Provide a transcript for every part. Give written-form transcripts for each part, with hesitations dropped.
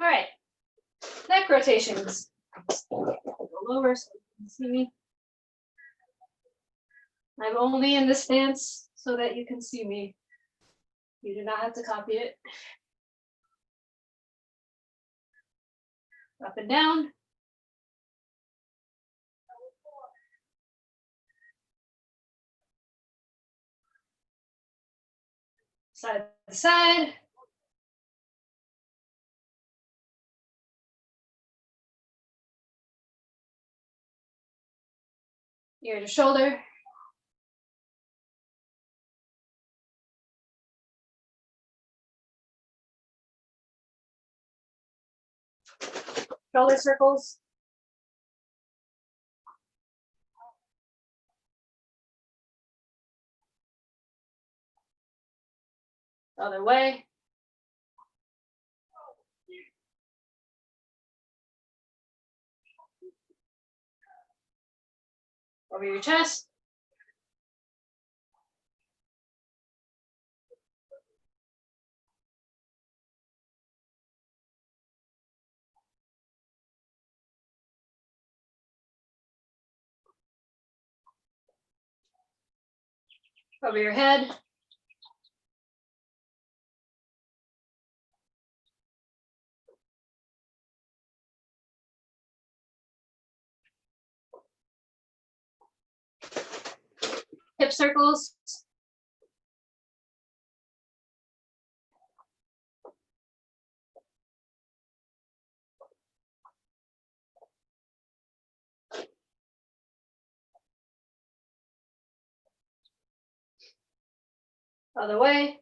All right, neck rotations. Go lower so you can see me. I'm only in this stance so that you can see me. You do not have to copy it. Up and down. Side to side. Ear to shoulder. Shoulder circles. Other way. Over your chest. Over your head. Hip circles. Other way.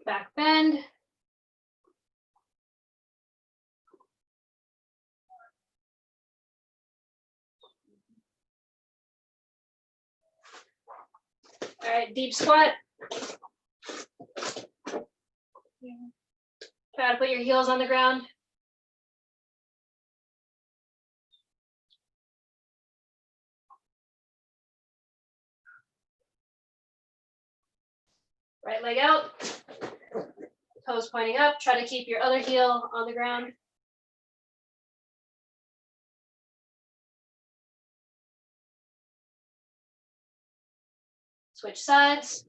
Back bend. All right, deep squat. Try to put your heels on the ground. Right leg out. Toes pointing up. Try to keep your other heel on the ground. Switch sides.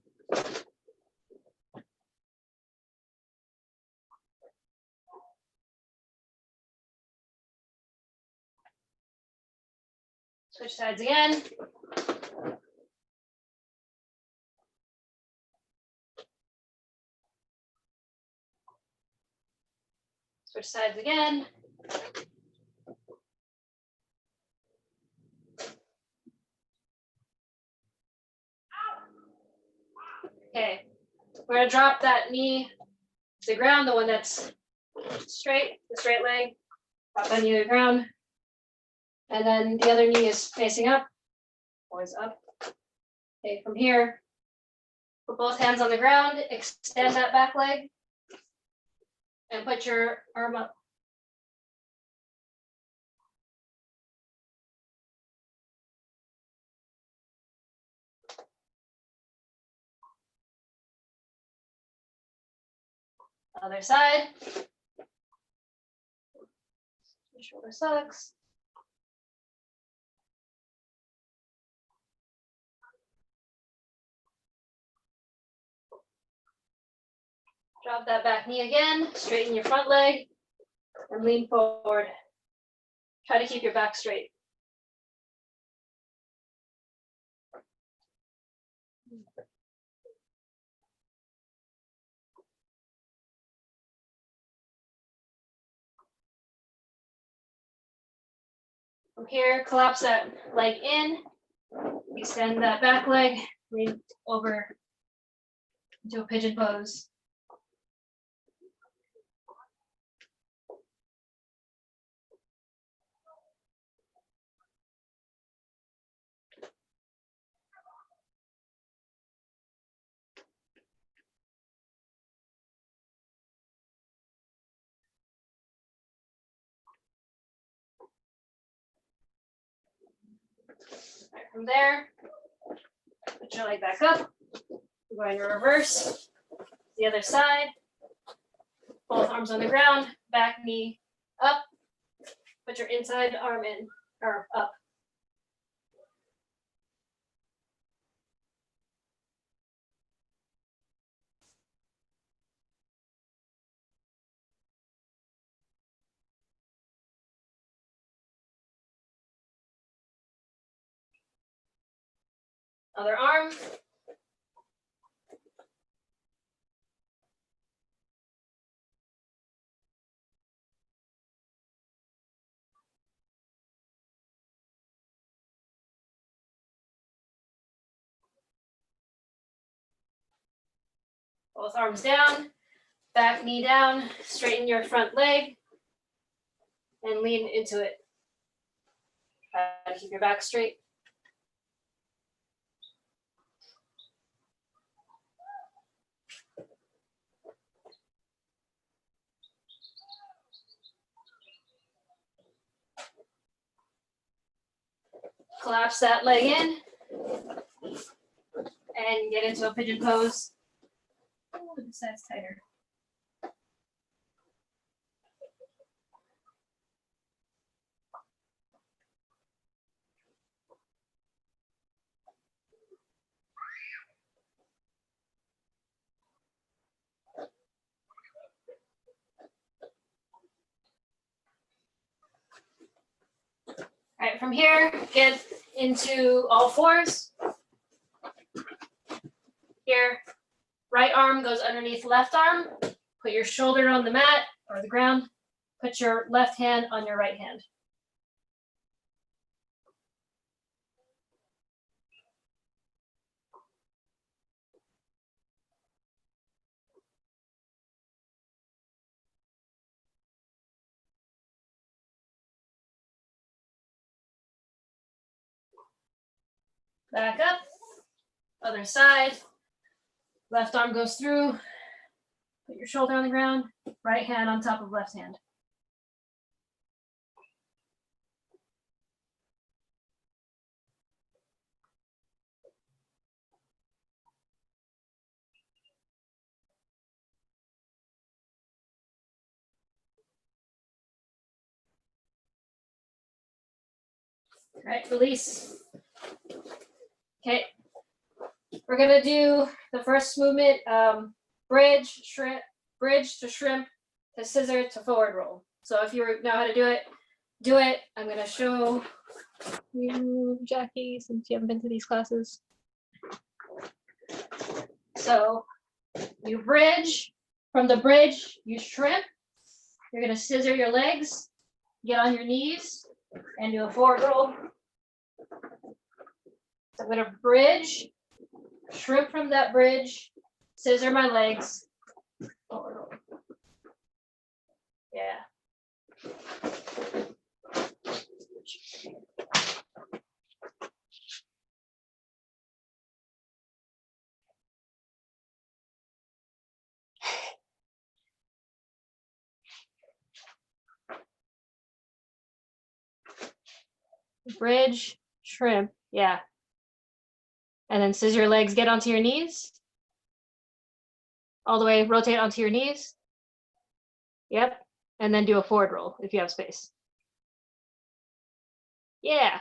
Switch sides again. Switch sides again. Okay, we're gonna drop that knee to the ground, the one that's straight, the straight leg. Drop that knee to the ground. And then the other knee is facing up, always up. Okay, from here, put both hands on the ground, extend that back leg, and put your arm up. Other side. Shoulder sucks. Drop that back knee again, straighten your front leg, and lean forward. Try to keep your back straight. From here, collapse that leg in, extend that back leg, lean over into a pigeon pose. Right, from there, put your leg back up. We're going to reverse the other side. Both arms on the ground, back knee up. Put your inside arm in, or up. Other arm. Both arms down, back knee down, straighten your front leg, and lean into it. Try to keep your back straight. Collapse that leg in, and get into a pigeon pose. Oh, this side's tighter. All right, from here, get into all fours. Here, right arm goes underneath left arm. Put your shoulder on the mat or the ground. Put your left hand on your right hand. Back up, other side. Left arm goes through. Put your shoulder on the ground, right hand on top of left hand. All right, release. Okay, we're gonna do the first movement, bridge, shrimp, bridge to shrimp, to scissor, to forward roll. So if you know how to do it, do it. I'm gonna show you, Jackie, since you haven't been to these classes. So you bridge, from the bridge, you shrimp. You're gonna scissor your legs, get on your knees, and do a forward roll. So I'm gonna bridge, shrimp from that bridge, scissor my legs, forward roll. Yeah. Bridge, shrimp, yeah. And then scissor your legs, get onto your knees. All the way, rotate onto your knees. Yep. And then do a forward roll if you have space. Yeah.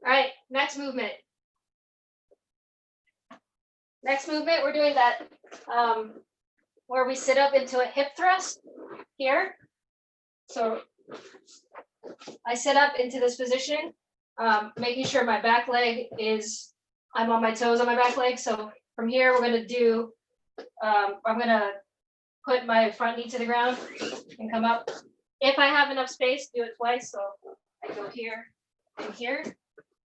All right, next movement. Next movement, we're doing that where we sit up into a hip thrust here. So I sit up into this position, making sure my back leg is, I'm on my toes on my back leg. So from here, we're gonna do, I'm gonna put my front knee to the ground and come up. If I have enough space, do it twice. So I go here and here.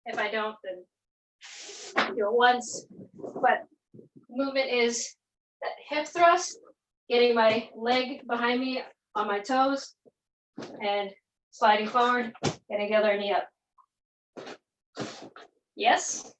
If I don't, then do it once. But movement is that hip thrust, getting my leg behind me on my toes and sliding forward, getting the other knee up. Yes?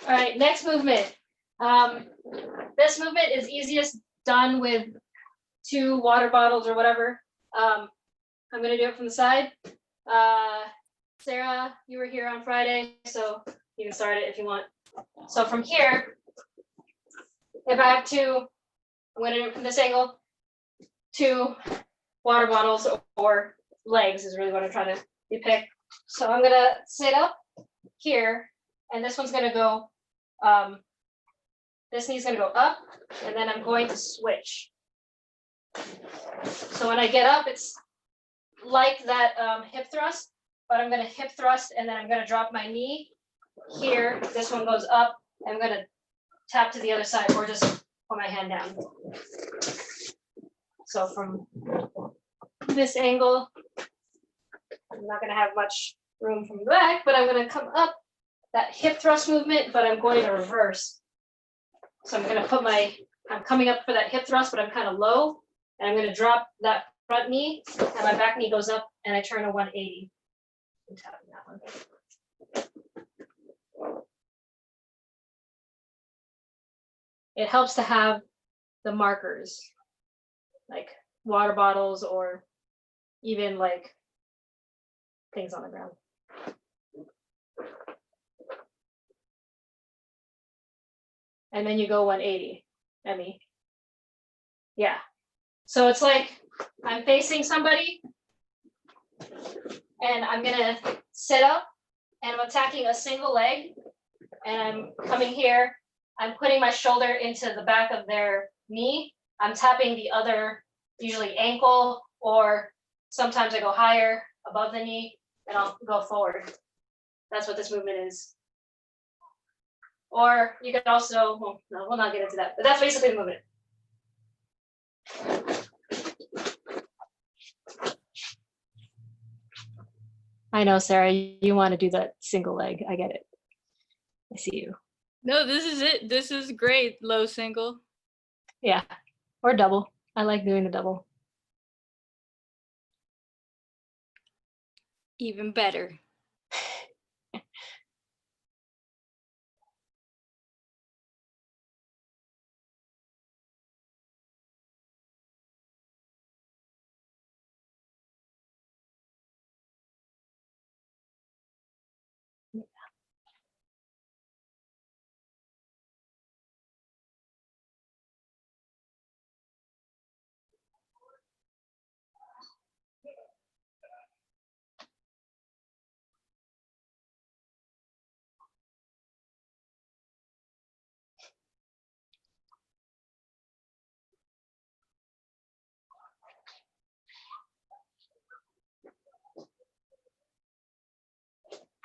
All right, next movement. This movement is easiest done with 2 water bottles or whatever. I'm gonna do it from the side. Sarah, you were here on Friday, so you can start it if you want. So from here, if I have 2, I'm gonna do it from this angle. 2 water bottles or legs is really what I'm trying to depict. So I'm gonna sit up here, and this one's gonna go, this knee's gonna go up, and then I'm going to switch. So when I get up, it's like that hip thrust, but I'm gonna hip thrust, and then I'm gonna drop my knee here. This one goes up, and I'm gonna tap to the other side, or just put my hand down. So from this angle, I'm not gonna have much room from the back, but I'm gonna come up, that hip thrust movement, but I'm going to reverse. So I'm gonna put I'm coming up for that hip thrust, but I'm kind of low, and I'm gonna drop that front knee, and my back knee goes up, and I turn a 180. I'm tapping that one. It helps to have the markers, like water bottles or even like things on the ground. And then you go 180, Emmy. Yeah. So it's like I'm facing somebody, and I'm gonna sit up, and I'm attacking a single leg, and I'm coming here. I'm putting my shoulder into the back of their knee. I'm tapping the other, usually ankle, or sometimes I go higher above the knee, and I'll go forward. That's what this movement is. Or you can also, well, no, we'll not get into that, but that's basically the movement. I know, Sarah, you want to do that single leg. I get it. I see you. No, this is it. This is great. Low single. Yeah, or double. I like doing the double. Even better.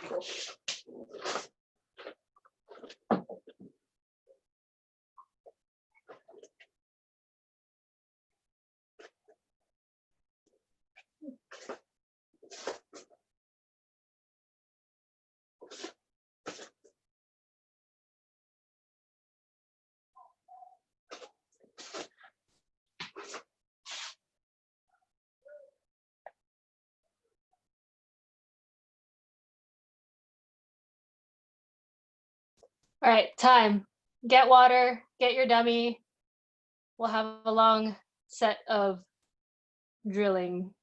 Cool. All right, time. Get water, get your dummy. We'll have a long set of drilling,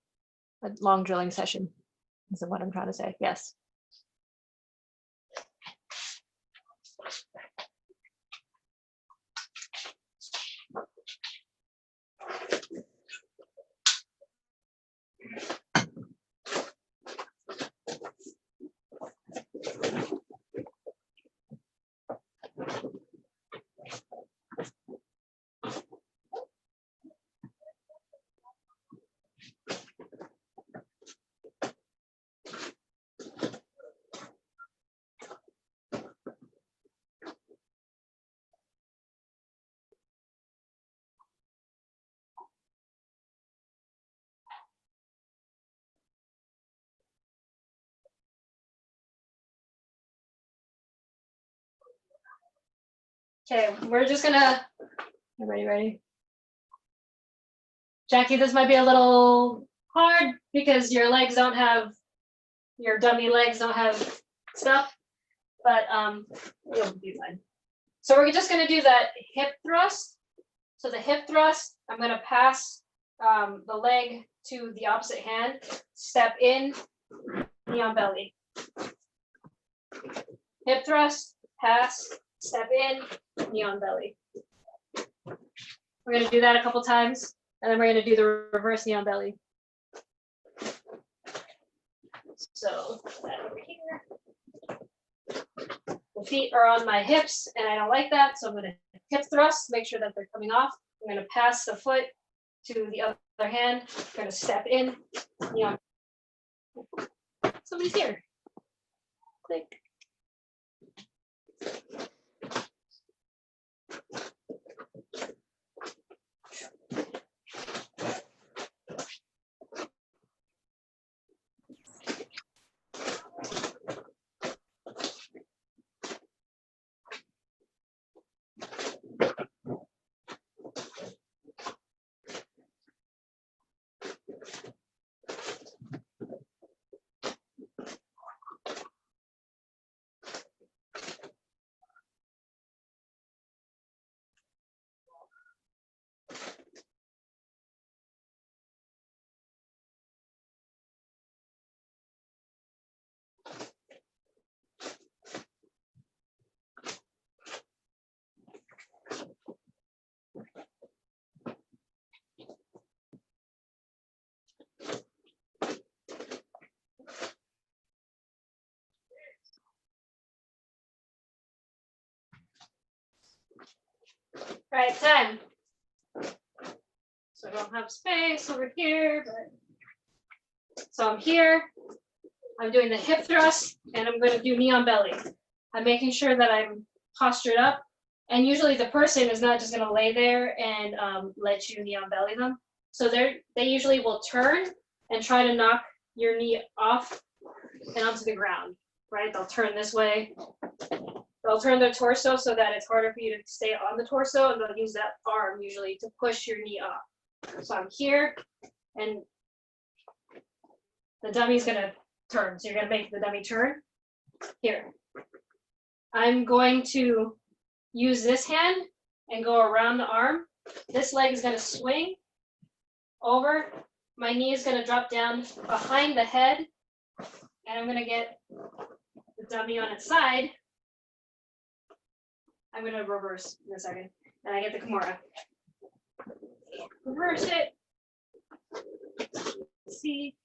a long drilling session. Is what I'm trying to say. Yes. Okay, we're just gonna, everybody ready? Jackie, this might be a little hard because your legs don't have, your dummy legs don't have stuff. but you'll be fine. So we're just gonna do that hip thrust. So the hip thrust, I'm gonna pass the leg to the opposite hand, step in, knee on belly. Hip thrust, pass, step in, knee on belly. We're gonna do that a couple times, and then we're gonna do the reverse knee on belly. So that over here. The feet are on my hips, and I don't like that, so I'm gonna hip thrust, make sure that they're coming off. I'm gonna pass the foot to the other hand. I'm gonna step in, knee on. Somebody's here. Click. Right, time. So I don't have space over here, but so I'm here. I'm doing the hip thrust, and I'm going to do knee on belly. I'm making sure that I'm postured up, and usually the person is not just going to lay there and let you knee on belly them. So they usually will turn and try to knock your knee off and onto the ground. Right? They'll turn this way. They'll turn their torso so that it's harder for you to stay on the torso, and they'll use that arm usually to push your knee up. So I'm here, and the dummy's gonna turn. So you're gonna make the dummy turn. Here. I'm going to use this hand and go around the arm. This leg is gonna swing over. My knee is gonna drop down behind the head, and I'm gonna get the dummy on its side. I'm gonna reverse in a second, and I get the Kimura. Reverse it. See.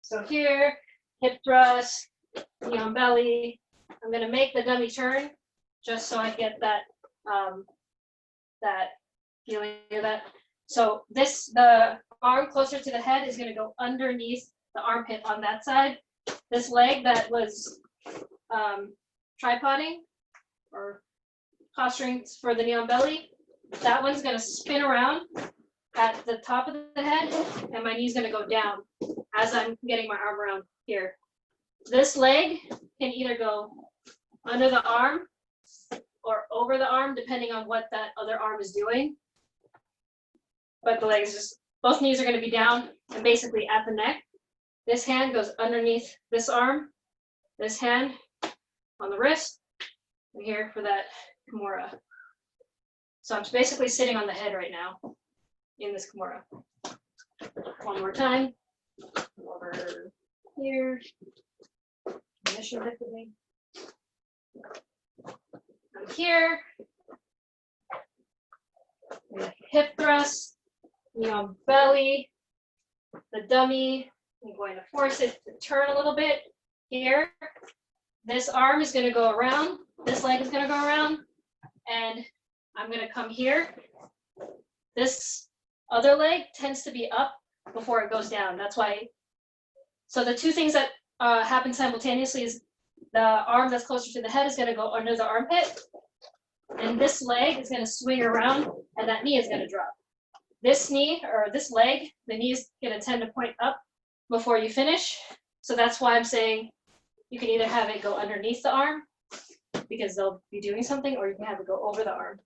So here, hip thrust, knee on belly. I'm gonna make the dummy turn, just so I get that that feeling of that. So the arm closer to the head is gonna go underneath the armpit on that side. This leg that was tripoding or posturing for the knee on belly, that one's gonna spin around at the top of the head, and my knee's gonna go down as I'm getting my arm around here. This leg can either go under the arm or over the arm, depending on what that other arm is doing. But the leg is just, both knees are gonna be down and basically at the neck. This hand goes underneath this arm, this hand on the wrist, and here for that Kimura. So I'm basically sitting on the head right now in this Kimura. One more time. Over here. Initial lifting. I'm here. Hip thrust, knee on belly. The dummy, I'm going to force it to turn a little bit here. This arm is going to go around, this leg is going to go around, and I'm going to come here. This other leg tends to be up before it goes down. That's why. So the two things that happen simultaneously is the arm that's closer to the head is going to go under the armpit, and this leg is going to swing around, and that knee is going to drop. This knee, or this leg, the knee is going to tend to point up before you finish. So that's why I'm saying you can either have it go underneath the arm, because they'll be doing something, or you can have it go over the arm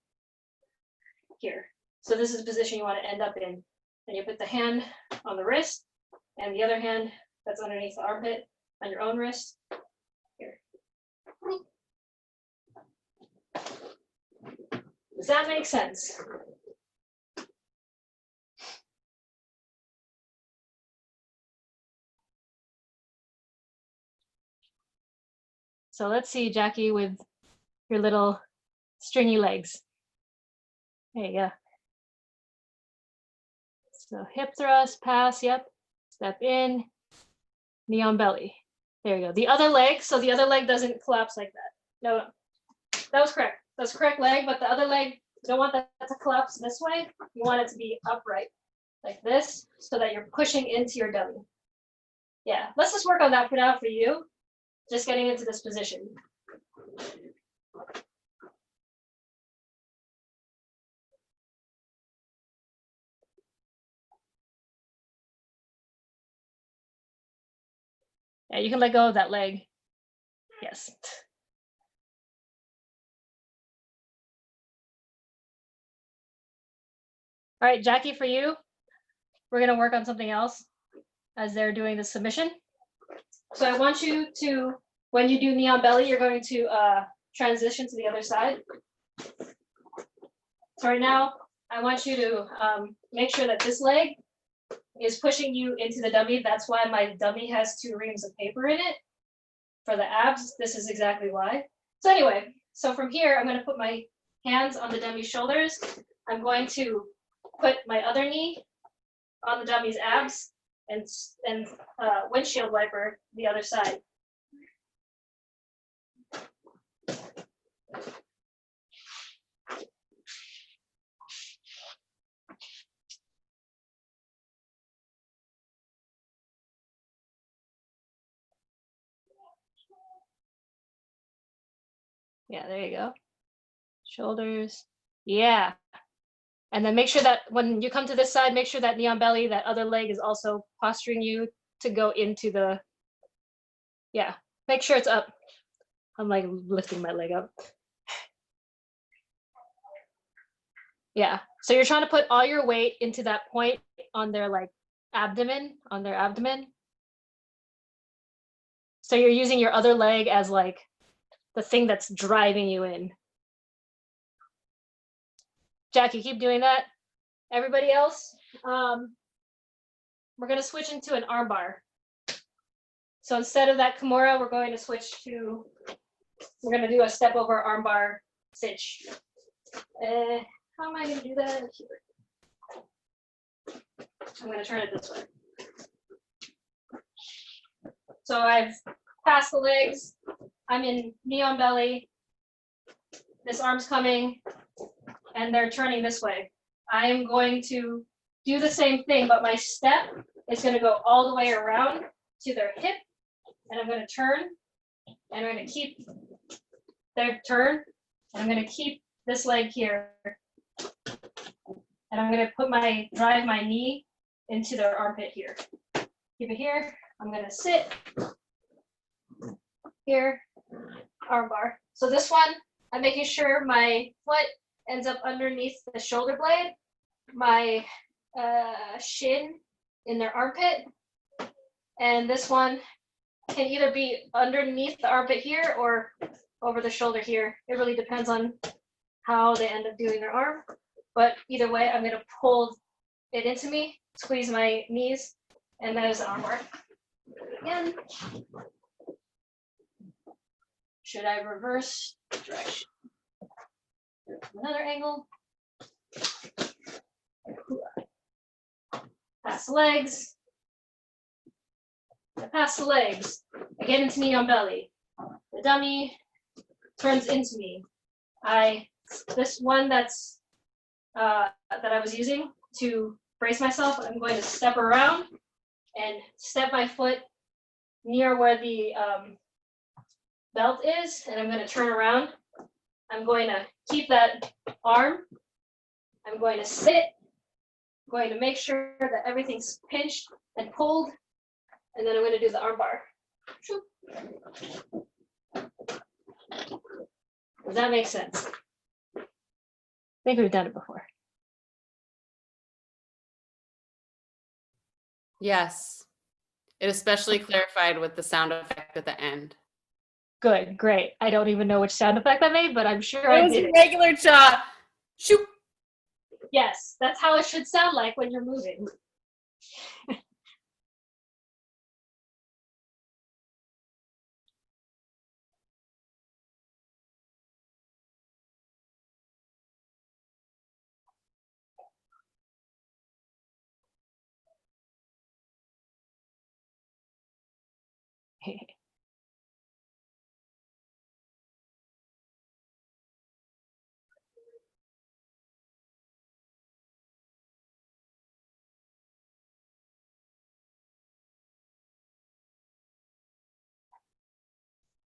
here. So this is the position you want to end up in. And you put the hand on the wrist, and the other hand that's underneath the armpit on your own wrist. Here. Does that make sense? So let's see, Jackie, with your little stringy legs. There you go. So hip thrust, pass, yep. Step in, knee on belly. There you go. The other leg, so the other leg doesn't collapse like that. No, that was correct. That's correct leg, but the other leg, you don't want that to collapse this way. You want it to be upright, like this, so that you're pushing into your dummy. Yeah, let's just work on that for now for you. Just getting into this position. Yeah, you can let go of that leg. Yes. All right, Jackie, for you, we're gonna work on something else as they're doing the submission. So I want you to, when you do knee on belly, you're going to transition to the other side. So right now, I want you to make sure that this leg is pushing you into the dummy. That's why my dummy has 2 reams of paper in it. For the abs, this is exactly why. So anyway, so from here, I'm gonna put my hands on the dummy's shoulders. I'm going to put my other knee on the dummy's abs and windshield wiper the other side. Yeah, there you go. Shoulders. Yeah. And then make sure that when you come to this side, make sure that knee on belly, that other leg is also posturing you to go into the, yeah, make sure it's up. I'm like lifting my leg up. Yeah, so you're trying to put all your weight into that point on their like abdomen, on their abdomen. So you're using your other leg as like the thing that's driving you in. Jackie, keep doing that. Everybody else, we're gonna switch into an arm bar. So instead of that Kimura, we're going to switch to, we're gonna do a step over arm bar cinch. How am I gonna do that? I'm gonna turn it this way. So I've passed the legs. I'm in knee on belly. This arm's coming, and they're turning this way. I am going to do the same thing, but my step is going to go all the way around to their hip, and I'm going to turn, and I'm going to keep their turn, and I'm going to keep this leg here, and I'm going to drive my knee into their armpit here. Keep it here. I'm going to sit here, arm bar. So this one, I'm making sure my foot ends up underneath the shoulder blade, my shin in their armpit, and this one can either be underneath the armpit here or over the shoulder here. It really depends on how they end up doing their arm, but either way, I'm going to pull it into me, squeeze my knees, and that is the arm bar. Again, should I reverse direction? Another angle. Pass the legs. I pass the legs. I get into knee on belly. The dummy turns into me. This one that's that I was using to brace myself, I'm going to step around and step my foot near where the belt is, and I'm going to turn around. I'm going to keep that arm. I'm going to sit. I'm going to make sure that everything's pinched and pulled, and then I'm going to do the arm bar. Does that make sense? I think we've done it before. Yes. It especially clarified with the sound effect at the end. Good, great. I don't even know which sound effect I made, but I'm sure It I was did a it. regular shot. Shoot. Yes, that's how it should sound like when you're moving.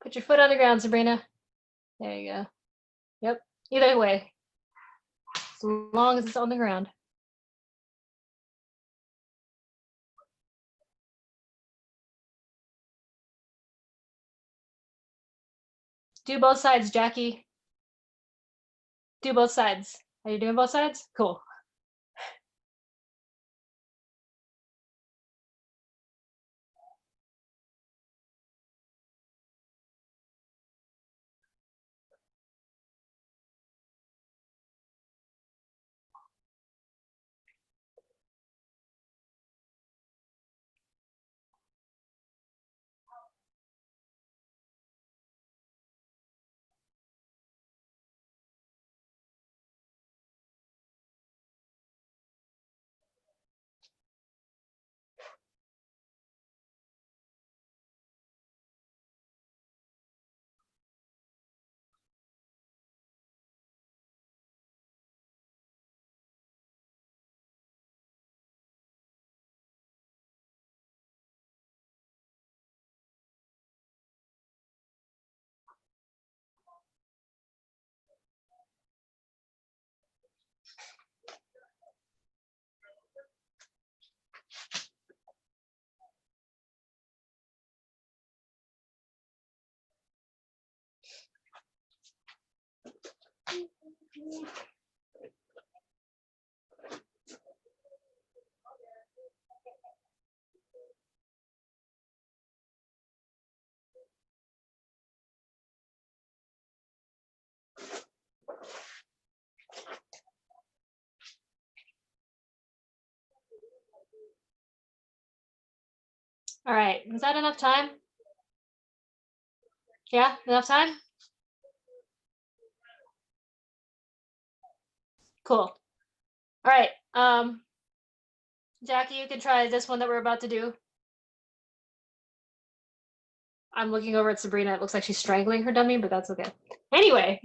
Put your foot on the ground, Sabrina. There you go. Yep. Either way, as long as it's on the ground. Do both sides, Jackie. Do both sides. Are you doing both sides? Cool. All right, is that enough time? Yeah, enough time? Cool. All right, Jackie, you can try this one that we're about to do. I'm looking over at Sabrina. It looks like she's strangling her dummy, but that's okay. Anyway,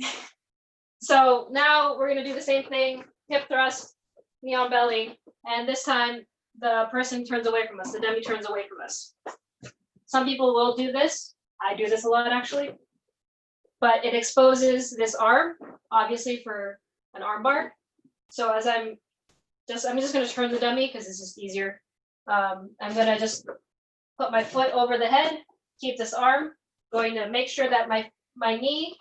so now we're gonna do the same thing, hip thrust, knee on belly, and this time the person turns away from us, the dummy turns away from us. Some people will do this. I do this a lot actually, but it exposes this arm, obviously for an arm bar. So as I'm just gonna turn the dummy because it's just easier. I'm gonna just put my foot over the head, keep this arm, going to make sure that my knee,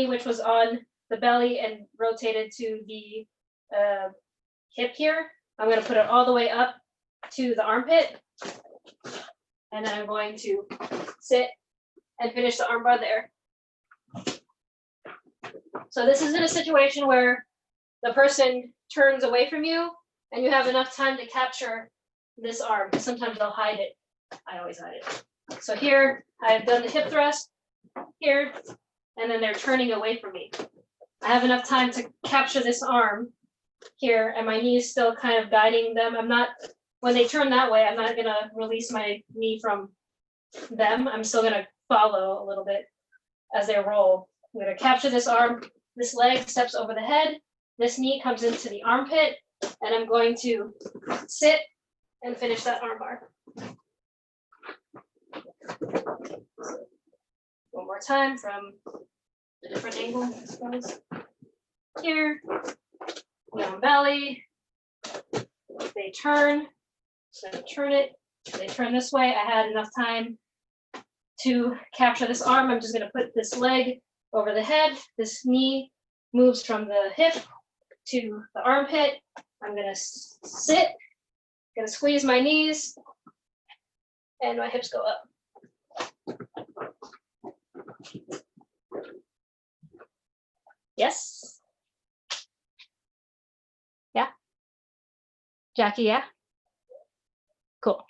which was on the belly and rotated to the hip here, I'm gonna put it all the way up to the armpit. And then I'm going to sit and finish the arm bar there. So this is in a situation where the person turns away from you and you have enough time to capture this arm. Sometimes they'll hide it. I always hide it. So here I've done the hip thrust here, and then they're turning away from me. I have enough time to capture this arm here, and my knee is still kind of guiding them. I'm not, when they turn that way, I'm not gonna release my knee from them. I'm still gonna follow a little bit as they roll. I'm gonna capture this arm, this leg steps over the head, this knee comes into the armpit, and I'm going to sit and finish that arm bar. One more time from a different angle, I suppose. Here, knee on belly, they turn, so turn it, they turn this way. I had enough time to capture this arm. I'm just gonna put this leg over the head, this knee moves from the hip to the armpit. I'm gonna sit, Gonna squeeze my knees and my hips go up. Yes. Yeah. Jackie, yeah. Cool.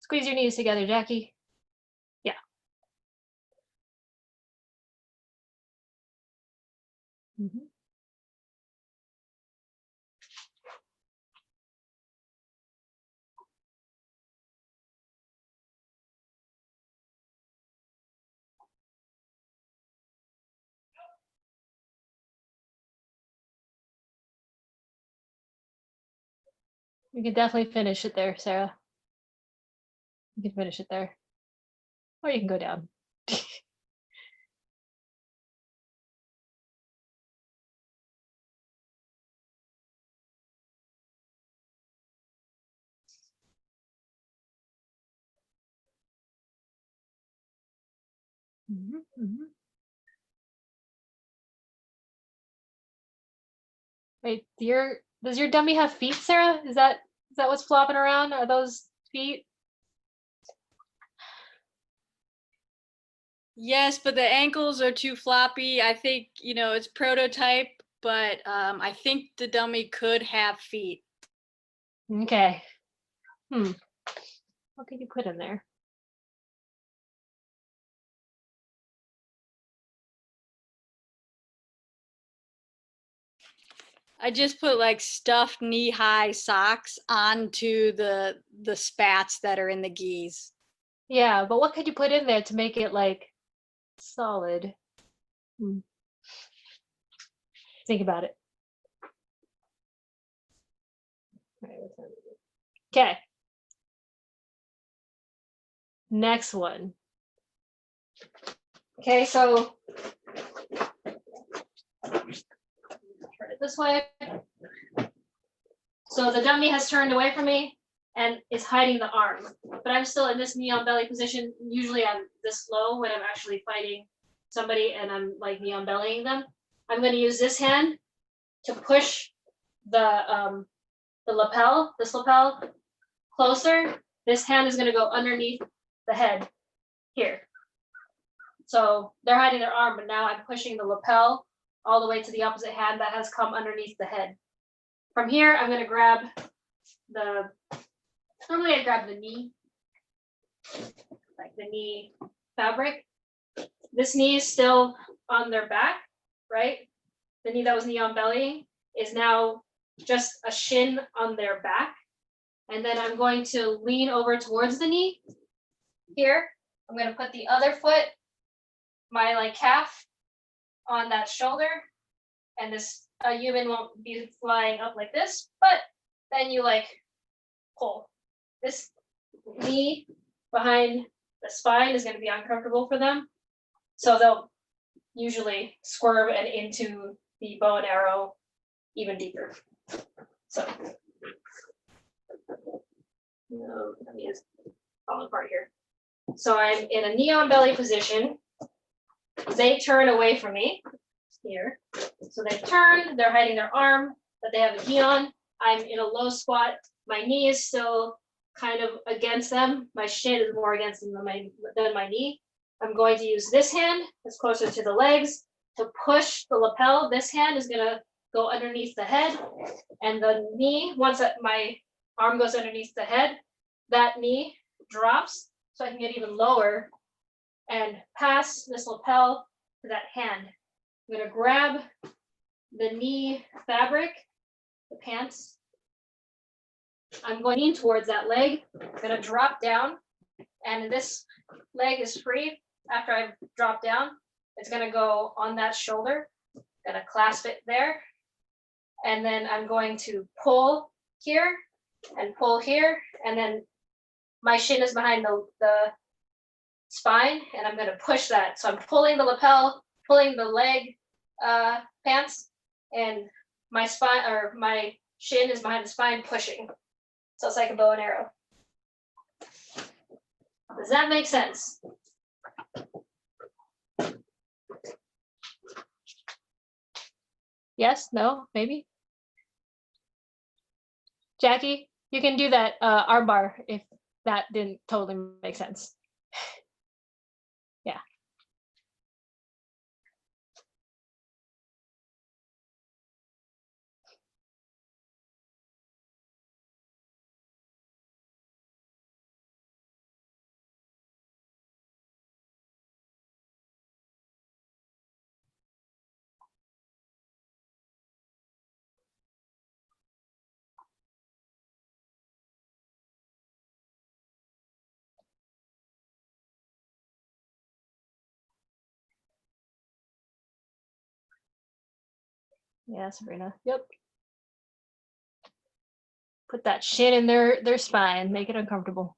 Squeeze your knees together, Jackie. Yeah. Mm-hmm. You can definitely finish it there, Sarah. You can finish it there. Or you can go down. Mm-hmm, mm-hmm. Wait, does your dummy have feet, Sarah? Is that what's flopping around? Are those feet? Yes, but the ankles are too floppy. I think, you know, it's prototype, but I think the dummy could have feet. Okay. What could you put in there? I just put like stuffed knee-high socks onto the spats that are in the gis. Yeah, but what could you put in there to make it like solid? Think about it. Okay. Next one. Okay, so turn it this way. So the dummy has turned away from me and is hiding the arm, but I'm still in this knee on belly position. Usually I'm this low when I'm actually fighting somebody and I'm like knee on bellying them. I'm going to use this hand to push the lapel, this lapel closer. This hand is going to go underneath the head here. So they're hiding their arm, but now I'm pushing the lapel all the way to the opposite hand that has come underneath the head. From here, I'm going to grab normally I grab the knee, like the knee fabric. This knee is still on their back, right? The knee that was knee on belly is now just a shin on their back. And then I'm going to lean over towards the knee here. I'm going to put the other foot, my like calf, on that shoulder. And this human won't be flying up like this, but then you like pull. This knee behind the spine is going to be uncomfortable for them. So they'll usually swerve and into the bow and arrow even deeper. So, no, that is falling apart here. So I'm in a knee on belly position. They turn away from me here. So they turn, they're hiding their arm that they have a knee on. I'm in a low squat. My knee is still kind of against them. My shin is more against them than my knee. I'm going to use this hand, that's closer to the legs, to push the lapel. This hand is going to go underneath the head. And the knee, once my arm goes underneath the head, that knee drops so I can get even lower and pass this lapel to that hand. I'm going to grab the knee fabric, the pants. I'm going in towards that leg. I'm going to drop down, and this leg is free. After I've dropped down, it's going to go on that shoulder. I'm going to clasp it there. And then I'm going to pull here and pull here, and then my shin is behind the spine, and I'm gonna push that. So I'm pulling the lapel, pulling the leg pants, and my spine or my shin is behind the spine pushing. So it's like a bow and arrow. Does that make sense? Yes, no, maybe. Jackie, you can do that arm bar if that didn't totally make sense. Yeah. Yeah, Sabrina. Yep. Put that shin in their spine, make it uncomfortable.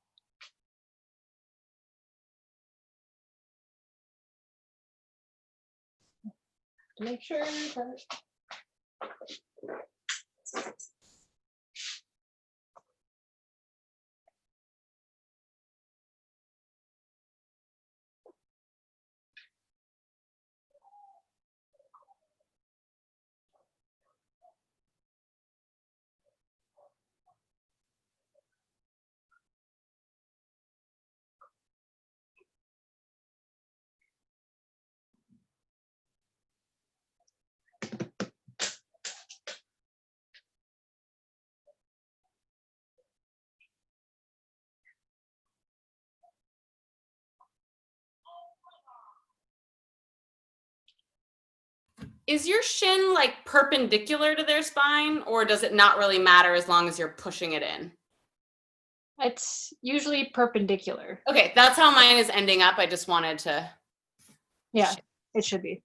Make sure that Is your shin like perpendicular to their spine, or does it not really matter as long as you're pushing it in? it's usually perpendicular. Okay, that's how mine is ending up. I just wanted to. Yeah, it should be.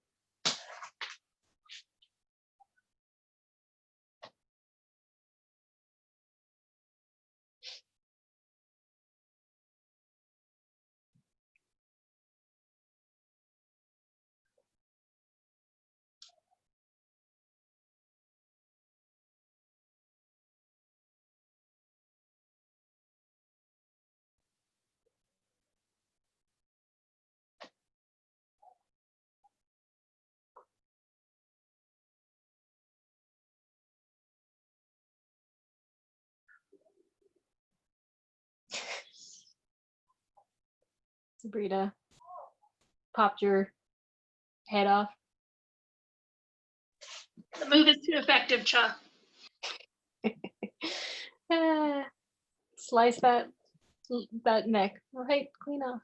Sabrina popped your head off. The move is too effective, Cha. Slice that neck right clean off.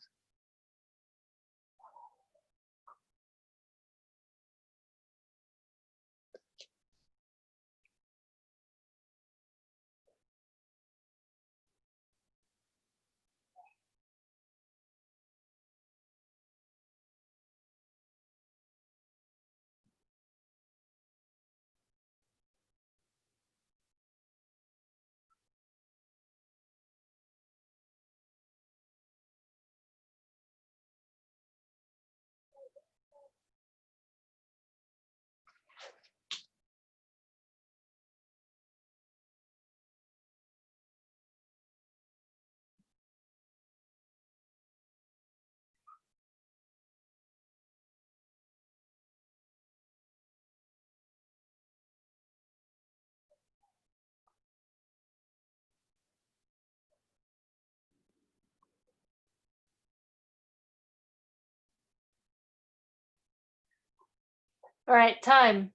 All right, time.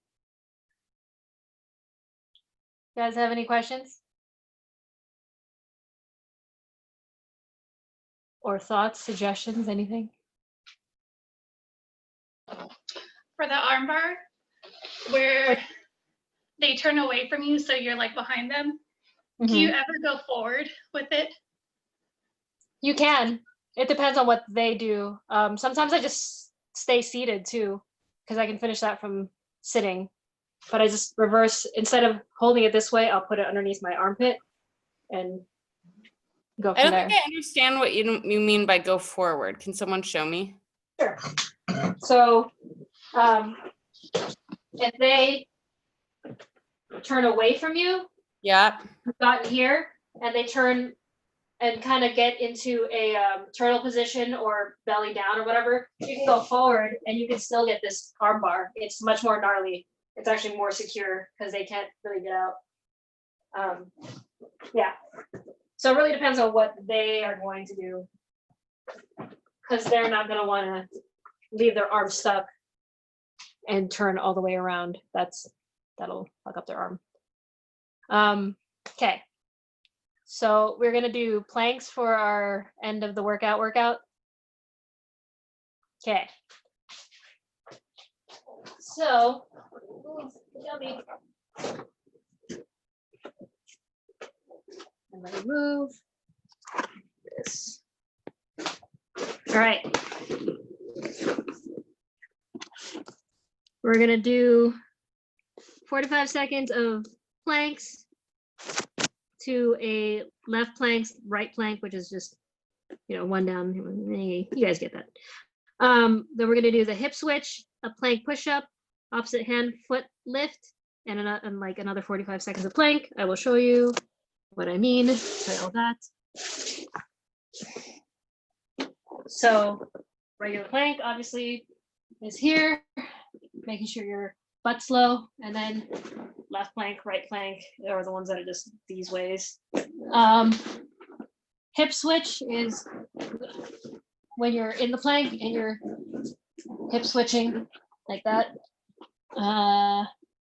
You guys have any questions? Or thoughts, suggestions, anything? For the armbar, where they turn away from you, so you're like behind them. Do you ever go forward with it? You can. It depends on what they do. Sometimes I just stay seated too, because I can finish that from sitting. But I just reverse, instead of holding it this way, I'll put it underneath my armpit. and go I from don't there. think I understand what you mean by go forward. Can someone show me? Sure. So, if they turn away from you, Yep. you've gotten here, and they turn and kind of get into a turtle position or belly down or whatever, you can go forward and you can still get this arm bar. It's much more gnarly. It's actually more secure because they can't really get out. Yeah. So it really depends on what they are going to do, because they're not going to want to leave their arm stuck and turn all the way around. That'll fuck up their arm. Okay. So we're gonna do planks for our end of the workout. Okay. So, yummy. And let me move this. All right. We're gonna do 45 seconds of planks to a left plank, right plank, which is just, one down. You guys get that. Then we're gonna do the hip switch, a plank push-up, opposite hand foot lift, and like another 45 seconds of plank. I will show you what I mean by all that. So regular plank obviously is here, making sure your butt's low, and then left plank, right plank are the ones that are just these ways. Hip switch is when you're in the plank and you're hip switching like that.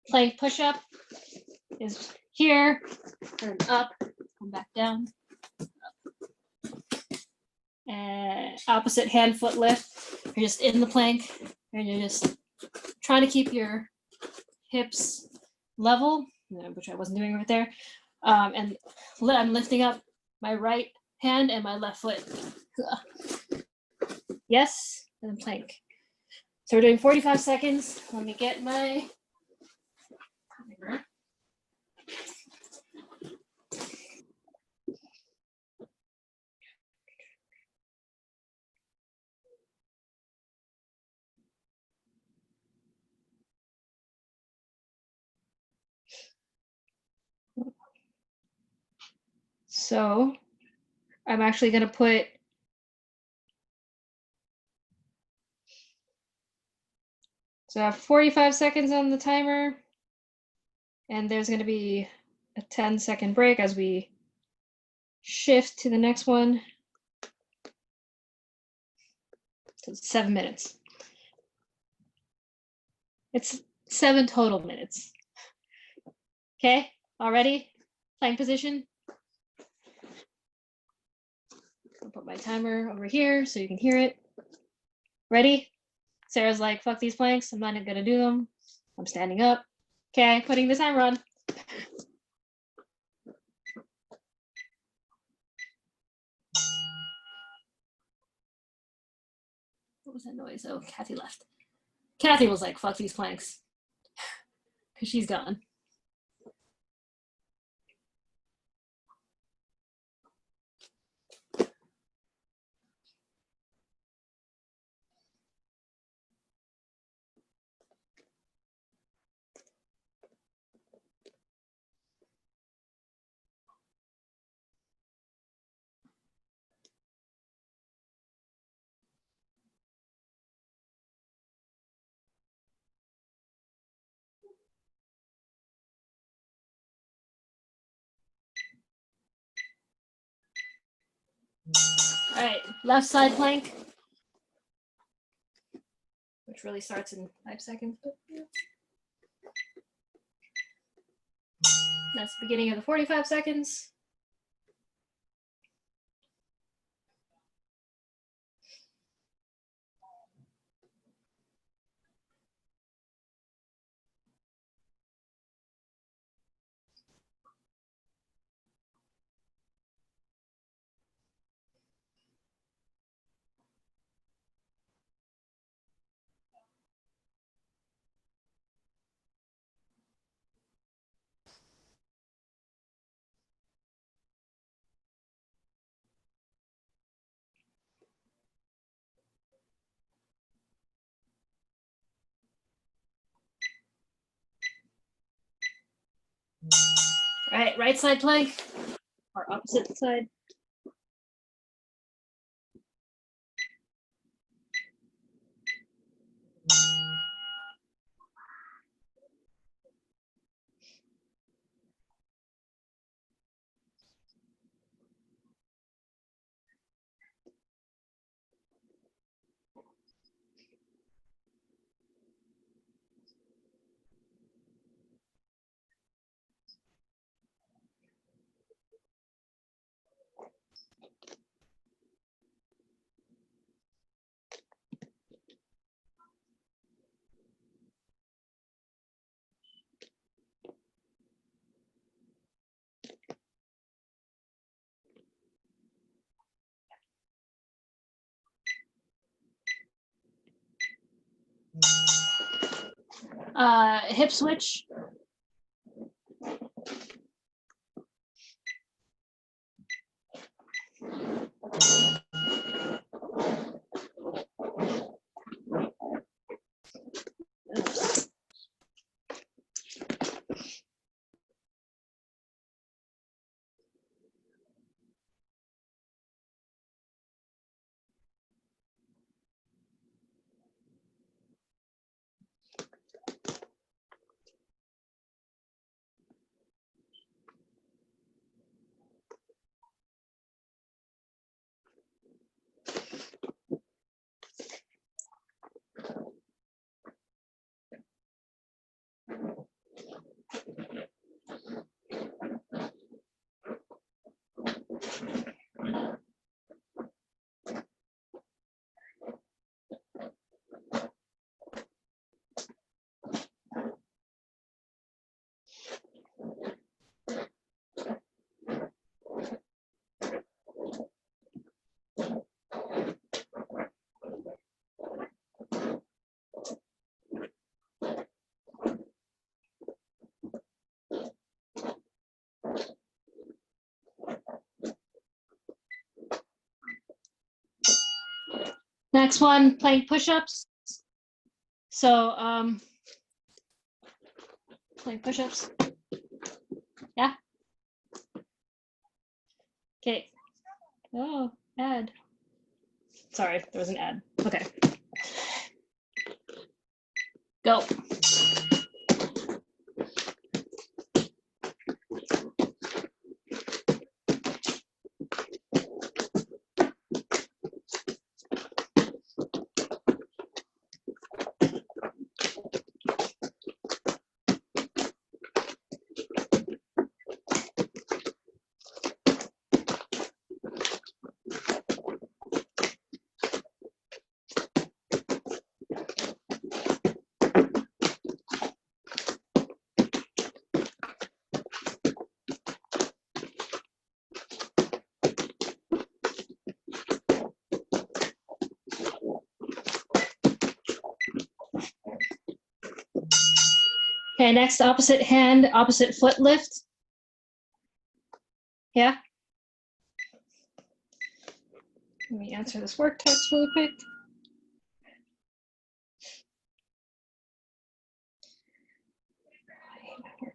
Plank push-up is here, turn up, come back down. Opposite hand foot lift, you're just in the plank and you're just trying to keep your hips level, which I wasn't doing right there. And I'm lifting up my right hand and my left foot. Yes, and then plank. So we're doing 45 seconds. Let me get my timer. So I'm actually going to put I have 45 seconds on the timer, and there's going to be a 10-second break as we shift to the next one. So 7 minutes. It's 7 total minutes. Okay, all ready? Plank position. I'll put my timer over here so you can hear it. Ready? Sarah's like, fuck these planks. I'm not gonna do them. I'm standing up. Okay, putting the timer on. What was that noise? Oh, Kathy left. Kathy was like, fuck these planks. Because she's gone. All right, left side plank, which really starts in 5 seconds. That's the beginning of the 45 seconds. All right, right side plank or opposite side. Hip switch. Next one, plank push-ups. So plank push-ups. Yeah. Okay. Oh, ad. Sorry, there was an ad. Okay. Go. Okay, next, opposite hand, opposite foot lift. Yeah. Let me answer this work text really quick. I hate my work.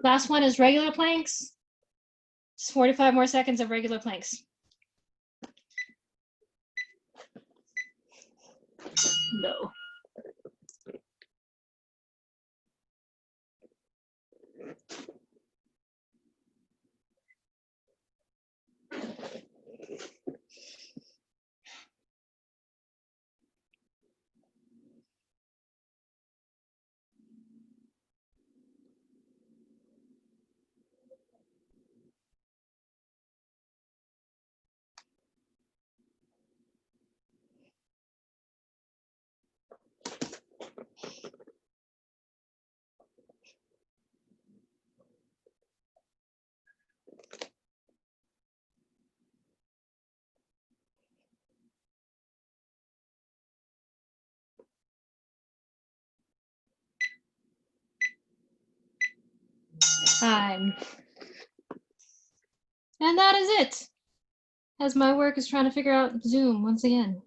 Last one is regular planks. Just 45 more seconds of regular planks. No. time. And that is it. As my work is trying to figure out Zoom once again.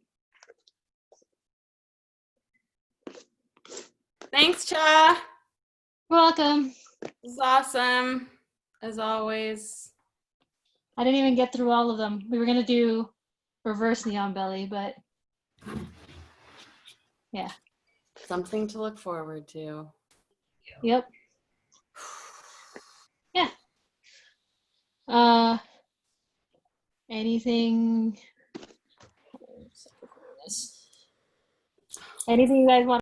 Thanks, Cha. You're welcome. This is awesome, as always. I didn't even get through all of them. We were gonna do reverse knee on belly, but yeah. Something to look forward to. Yep. Yeah. Anything you guys want